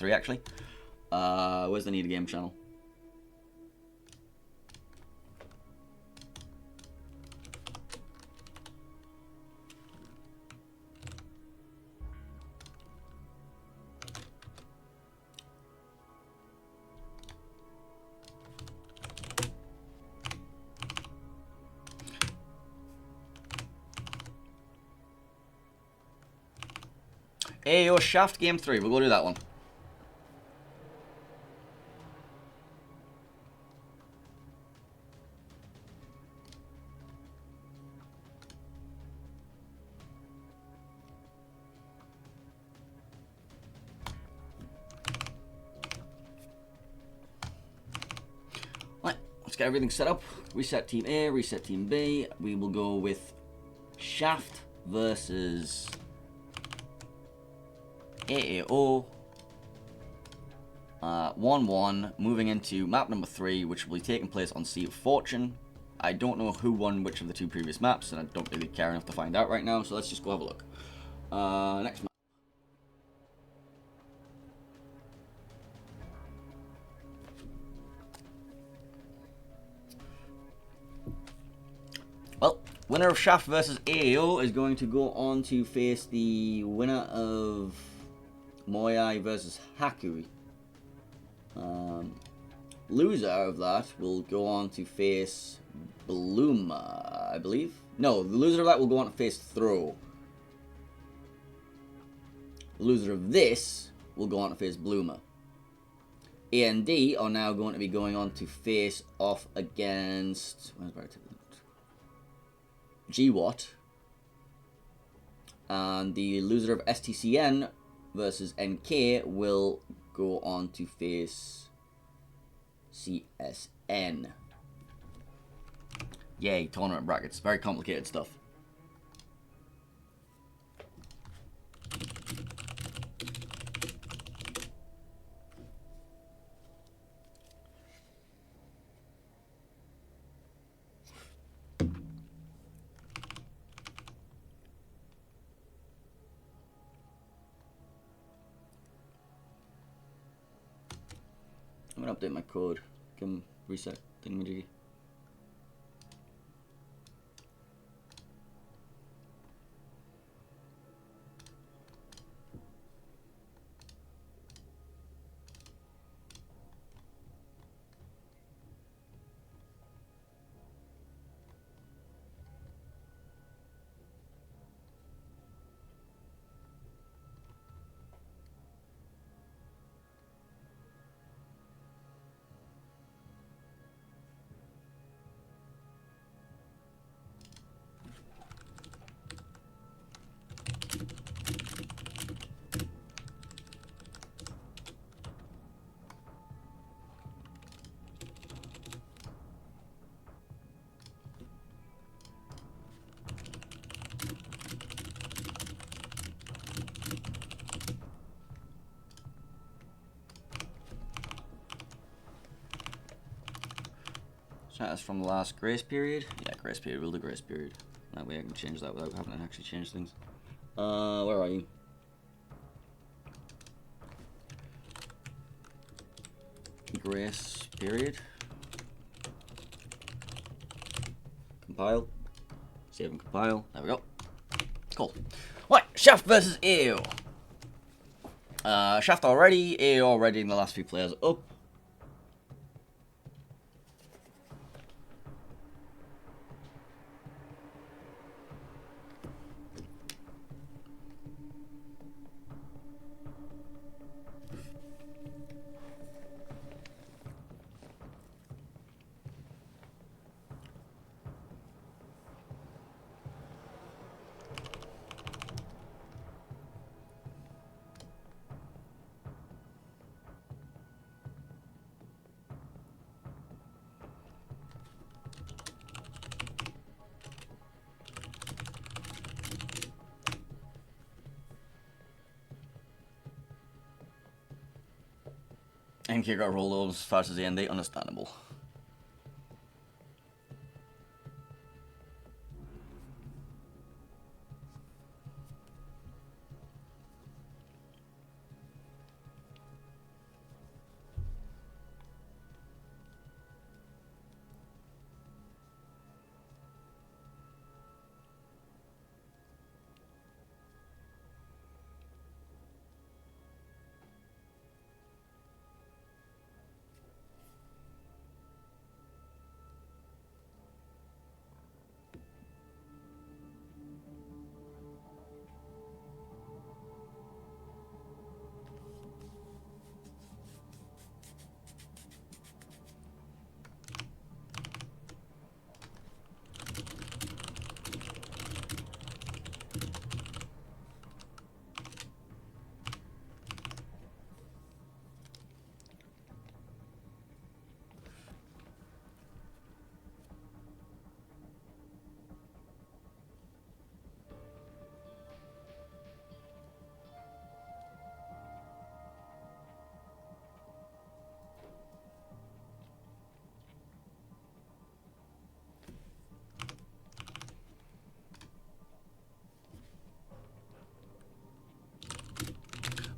3 actually. Where's the Need a Game channel? AAO Shaft Game 3. We'll go do that one. Right, let's get everything set up. Reset Team A, reset Team B. We will go with Shaft versus AAO. 1-1, moving into map number 3, which will be taking place on Sea of Fortune. I don't know who won which of the 2 previous maps, and I don't really care enough to find out right now, so let's just go have a look. Next map. Well, winner of Shaft versus AAO is going to go on to face the winner of Moyai versus Hakui. Loser of that will go on to face Bluma, I believe. No, the loser of that will go on to face Throw. The loser of this will go on to face Bluma. A and D are now going to be going on to face off against GWAT. And the loser of STCN versus NK will go on to face CSN. Yay, tournament brackets. Very complicated stuff. I'm gonna update my code. Can reset thingamajiggy. That's from the last grace period. Yeah, grace period. We'll do grace period. That way I can change that without having to actually change things. Where are you? Grace period. Compile. Save and compile. There we go. Cool. Right, Shaft versus AAO. Shaft already, AAO already, and the last few players up. And he got rolled over as fast as the end, understandable.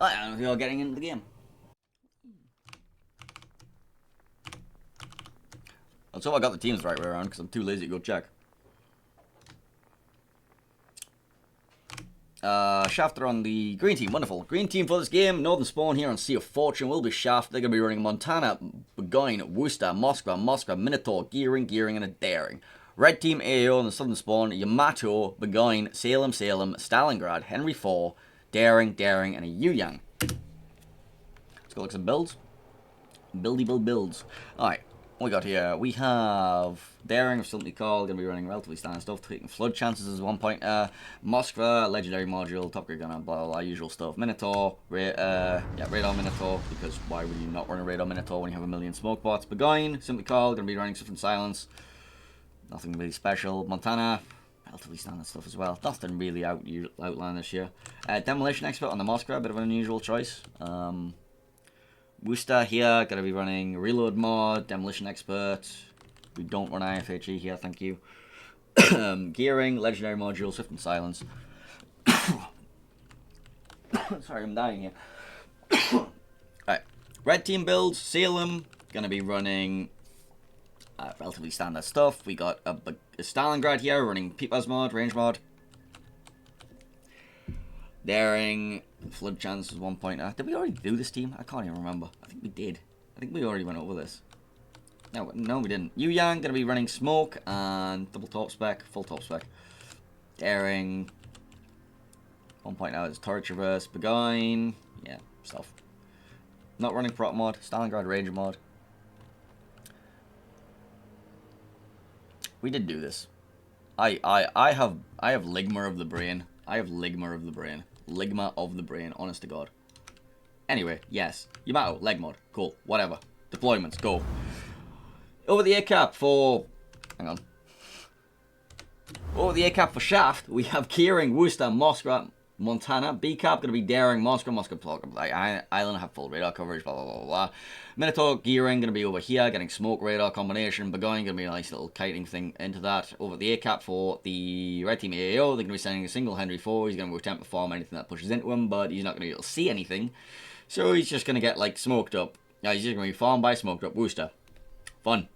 I don't know if you're getting into the game. Let's hope I got the teams the right way around, because I'm too lazy to go check. Shaft are on the green team. Wonderful. Green team for this game. Northern Spawn here on Sea of Fortune will be Shaft. They're going to be running Montana, Burgoyne, Worcester, Moskva, Minotaur, Gearing, and a Daring. Red team AAO on the Southern Spawn. Yamato, Burgoyne, Salem, Stalingrad, Henry IV, Daring, and a Yuyang. Let's go look at some builds. Builds. Alright. What we got here? We have Daring of Something Called, going to be running relatively standard stuff, taking flood chances as 1 point. Moskva, legendary module, top grade gunner, blah blah, usual stuff. Minotaur, radar Minotaur, because why would you not run a radar Minotaur when you have a million smoke bots? Burgoyne, Simply Called, going to be running stuff in silence. Nothing really special. Montana, relatively standard stuff as well. Nothing really outlandish here. Demolition Expert on the Moskva, a bit of an unusual choice. Worcester here, going to be running Reload Mod, Demolition Expert. We don't run IFHE here, thank you. Gearing, Legendary Module, Swift and Silence. Sorry, I'm dying here. Alright, Red Team builds, Salem, going to be running relatively standard stuff. We got a Stalingrad here, running Peepers Mod, Range Mod. Daring, flood chances 1 point. Did we already do this team? I can't even remember. I think we did. I think we already went over this. No, we didn't. Yuyang gonna be running smoke and double top spec, full top spec. Daring, 1 point out is turret traverse. Burgoyne, yeah, stuff. Not running prop mod. Stalingrad Ranger mod. We did do this. I have Ligma of the brain. I have Ligma of the brain. Ligma of the brain, honest to God. Anyway, yes. Yamato, leg mod. Cool. Whatever. Deployments, go. Over the A-cap for... Hang on. Over the A-cap for Shaft, we have Gearing, Worcester, Moskva, Montana. B-cap going to be Daring, Moskva, Island have full radar coverage, blah, blah, blah, blah. Minotaur, Gearing going to be over here, getting smoke radar combination. Burgoyne going to be a nice little kiting thing into that. Over the A-cap for the Red Team AAO, they're going to be sending a single Henry IV. He's going to attempt to farm anything that pushes into him, but he's not going to be able to see anything. So he's just going to get, like, smoked up. He's just going to be farmed by smoked up Worcester. Fun.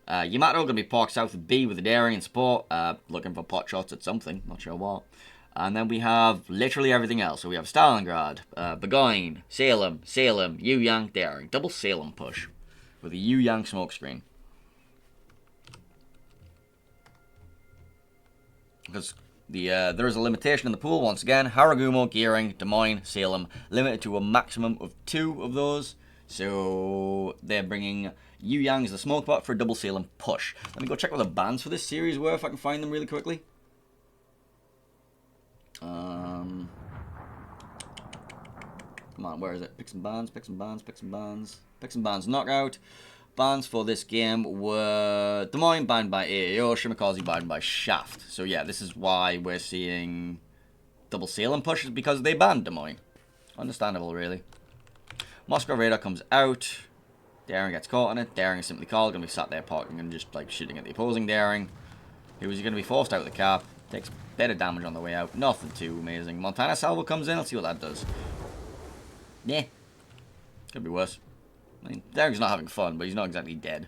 Yamato going to be parked south of B with the Daring and support, looking for pot shots at something, not sure what. And then we have literally everything else. So we have Stalingrad, Burgoyne, Salem, Yuyang, Daring. Double Salem push with a Yuyang smokescreen. Because there is a limitation in the pool once again. Haragumo, Gearing, Des Moines, Salem. Limited to a maximum of 2 of those. So they're bringing Yuyang as the smoke bot for a double Salem push. Let me go check what the bans for this series were if I can find them really quickly. Come on, where is it? Picks and bans. Knockout. Bans for this game were Des Moines banned by AAO, Shimakaze banned by Shaft. So yeah, this is why we're seeing double Salem pushes, because they banned Des Moines. Understandable, really. Moscow radar comes out. Daring gets caught on it. Daring is simply called. Gonna be sat there parking and just like shooting at the opposing Daring. Who is going to be forced out of the cap. Takes better damage on the way out. Nothing too amazing. Montana Salvo comes in. Let's see what that does. Yeah. Could be worse. I mean, Daring's not having fun, but he's not exactly dead.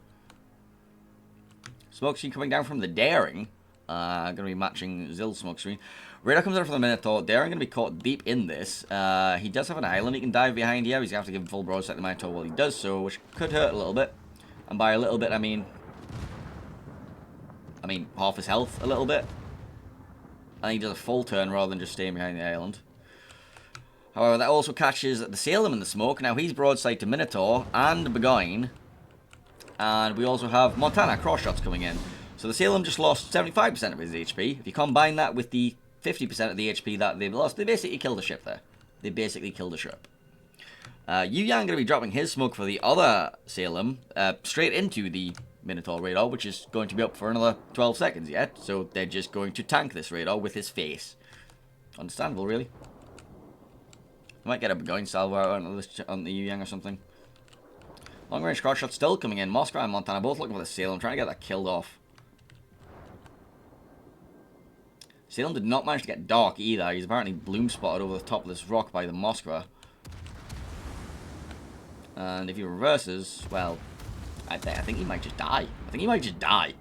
Smoke screen coming down from the Daring. Going to be matching Zill's smoke screen. Radar comes out from the Minotaur. Daring going to be caught deep in this. He does have an island he can dive behind here. He's going to have to give him full broadside to the Minotaur while he does so, which could hurt a little bit. And by a little bit, I mean half his health a little bit. And he does a full turn rather than just staying behind the island. However, that also catches the Salem in the smoke. Now he's broadside to Minotaur and Burgoyne. And we also have Montana cross shots coming in. So the Salem just lost 75% of his HP. If you combine that with the 50% of the HP that they've lost, they basically killed a ship there. They basically killed a ship. Yuyang going to be dropping his smoke for the other Salem straight into the Minotaur radar, which is going to be up for another 12 seconds yet. So they're just going to tank this radar with his face. Understandable, really. I might get a Burgoyne salvo out on the Yuyang or something. Long range cross shot still coming in. Moskva and Montana both looking for the Salem, trying to get that killed off. Salem did not manage to get dark either. He's apparently bloom spotted over the top of this rock by the Moskva. And if he reverses, well, I think he might just die. I think he might just die.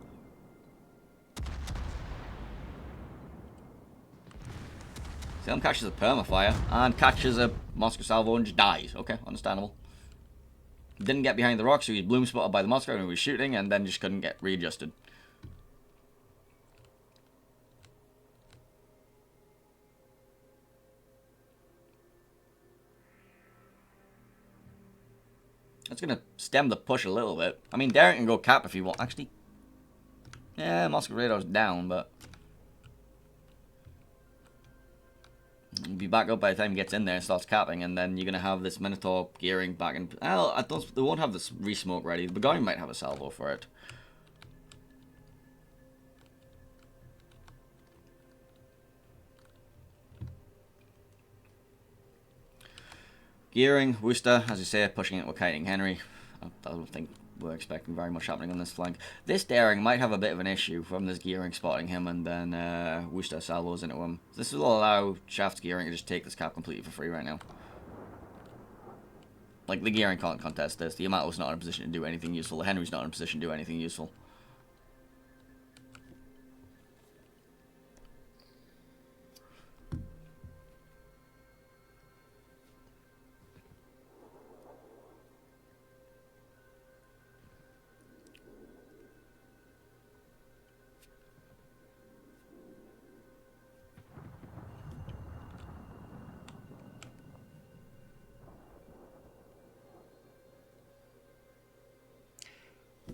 Salem catches a permafire and catches a Moscow salvo and just dies. Okay, understandable. Didn't get behind the rock, so he's bloom spotted by the Moscow when he was shooting, and then just couldn't get readjusted. That's going to stem the push a little bit. I mean, Derek can go cap if he wants. Actually, yeah, Moscow radar's down, but he'll be back up by the time he gets in there and starts capping, and then you're going to have this Minotaur gearing back in. Well, they won't have this re-smoke ready. The guy might have a salvo for it. Gearing, Worcester, as you say, pushing it with Kiting Henry. I don't think we're expecting very much happening on this flank. This Daring might have a bit of an issue from this Gearing spotting him and then Worcester salvos into him. This will allow Shaft's Gearing to just take this cap completely for free right now. Like, the Gearing can't contest this. The Yamato's not in a position to do anything useful. The Henry's not in a position to do anything useful.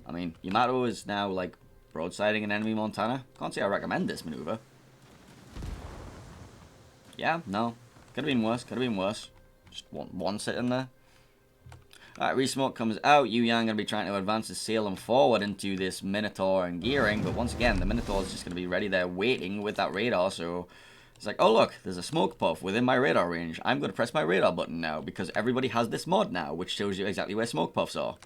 I mean, Yamato is now, like, broadsiding an enemy Montana. Can't say I recommend this maneuver. Yeah, no. Could have been worse, could have been worse. Just one sitting there. Alright, Resmoke comes out. Yu Yang going to be trying to advance his Salem forward into this Minotaur and Gearing. But once again, the Minotaur is just going to be ready there waiting with that radar. So it's like, oh look, there's a smoke puff within my radar range. I'm going to press my radar button now because everybody has this mod now, which shows you exactly where smoke puffs are.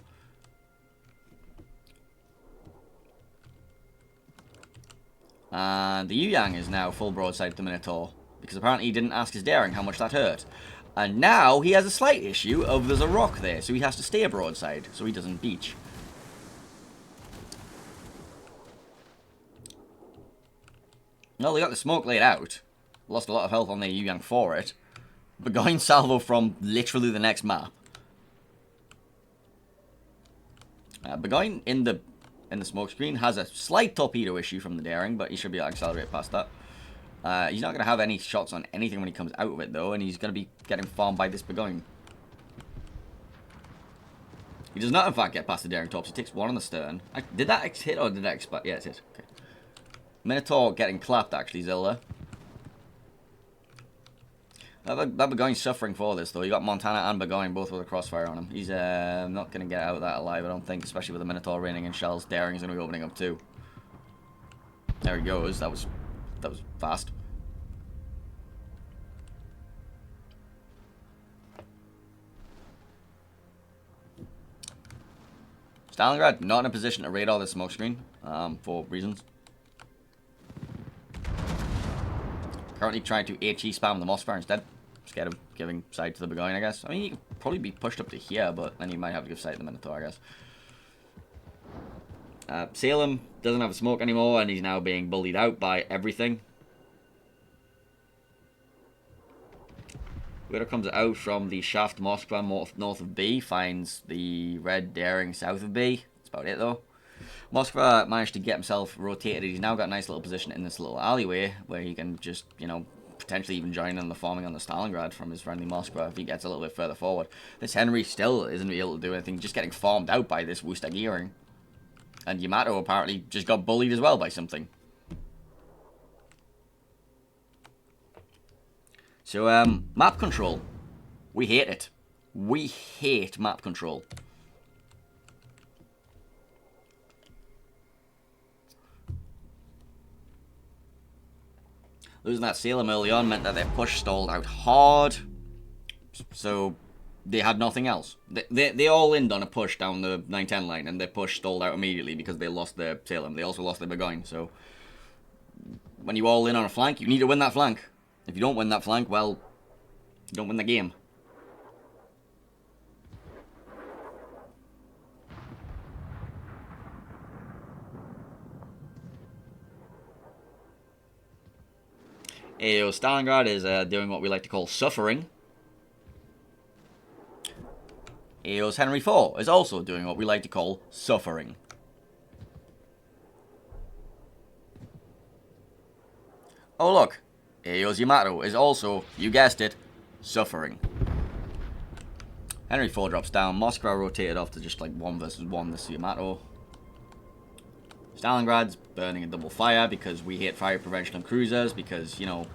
And the Yu Yang is now full broadside to Minotaur, because apparently he didn't ask his Daring how much that hurt. And now he has a slight issue of there's a rock there, so he has to stay broadside, so he doesn't beach. Well, they got the smoke laid out. Lost a lot of health on their Yu Yang for it. But going salvo from literally the next map. Begoin in the smoke screen has a slight torpedo issue from the Daring, but he should be able to accelerate past that. He's not going to have any shots on anything when he comes out of it, though, and he's going to be getting farmed by this Begoin. He does not, in fact, get past the Daring tops. He takes one on the stern. Did that hit or did that expire? Yeah, it hit. Okay. Minotaur getting clapped, actually, Zilda. That Begoin's suffering for this, though. You got Montana and Begoin both with a crossfire on him. He's not going to get out of that alive, I don't think, especially with the Minotaur raining in shells. Daring's going to be opening up, too. There he goes. That was fast. Stalingrad not in a position to radar this smoke screen, for reasons. Currently trying to HE spam the Mossfire instead. Scared of giving side to the Begoin, I guess. I mean, he could probably be pushed up to here, but then he might have to give side to the Minotaur, I guess. Salem doesn't have a smoke anymore, and he's now being bullied out by everything. Widow comes out from the Shaft Moskva north of B, finds the Red Daring south of B. That's about it, though. Moskva managed to get himself rotated. He's now got a nice little position in this little alleyway where he can just, you know, potentially even join in the farming on the Stalingrad from his friendly Moskva if he gets a little bit further forward. This Henry still isn't able to do anything, just getting farmed out by this Worcester Gearing. And Yamato apparently just got bullied as well by something. So, map control. We hate it. We hate map control. Losing that Salem early on meant that their push stalled out hard. So, they had nothing else. They all in on a push down the 910 line, and their push stalled out immediately because they lost their Salem. They also lost their Begoin, so when you all in on a flank, you need to win that flank. If you don't win that flank, well, you don't win the game. AAO Stalingrad is doing what we like to call suffering. AAO's Henry IV is also doing what we like to call suffering. Oh look, AAO's Yamato is also, you guessed it, suffering. Henry IV drops down, Moscow rotated off to just like 1 versus 1 this Yamato. Stalingrad's burning a double fire because we hate fire prevention on cruisers because, you know,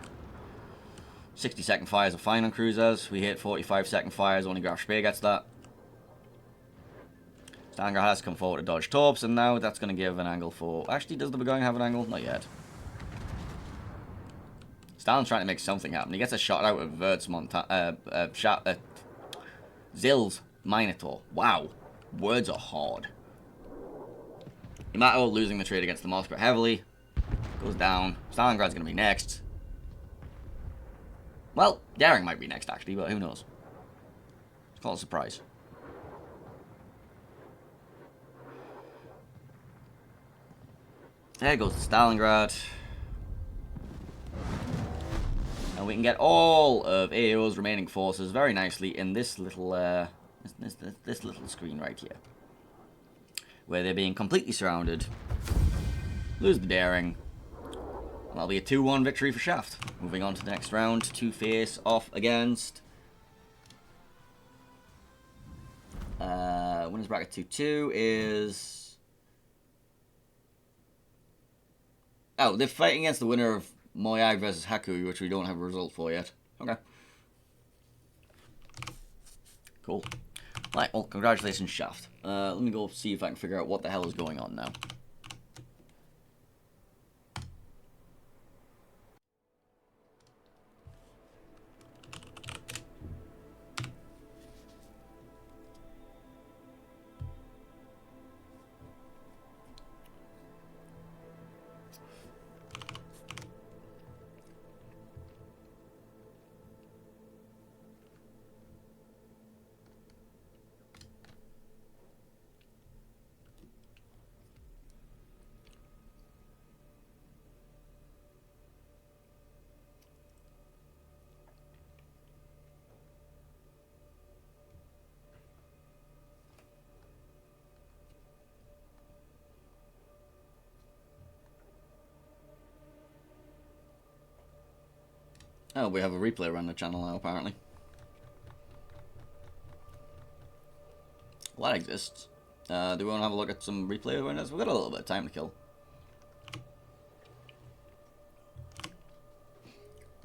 60-second fires are fine on cruisers. We hate 45-second fires, only Graf Spee gets that. Stalingrad has to come forward to dodge torps, and now that's going to give an angle for... Actually, does the Burgoyne have an angle? Not yet. Stalin's trying to make something happen. He gets a shot out of Vert's Zill's Minotaur. Wow. Words are hard. Yamato losing the trade against the Moscow heavily. Goes down. Stalingrad's going to be next. Well, Daring might be next, actually, but who knows. Let's call it a surprise. There goes the Stalingrad. And we can get all of AAO's remaining forces very nicely in this little this little screen right here, where they're being completely surrounded. Lose the Daring. And that'll be a 2-1 victory for Shaft. Moving on to the next round to face off against winners bracket 2-2 is... Oh, they're fighting against the winner of Moyai versus Haku, which we don't have a result for yet. Okay. Cool. Right, well, congratulations, Shaft. Let me go see if I can figure out what the hell is going on now. Oh, we have a replay around the channel now, apparently. Well, that exists. Do we want to have a look at some replay winners? We've got a little bit of time to kill.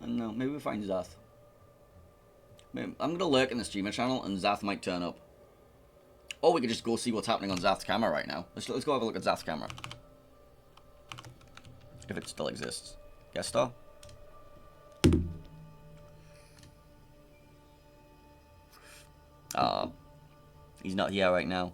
I don't know, maybe we'll find Zath. Maybe, I'm going to lurk in the streamer channel and Zath might turn up. Or we could just go see what's happening on Zath's camera right now. Let's go have a look at Zath's camera. If it still exists. Guest star? He's not here right now.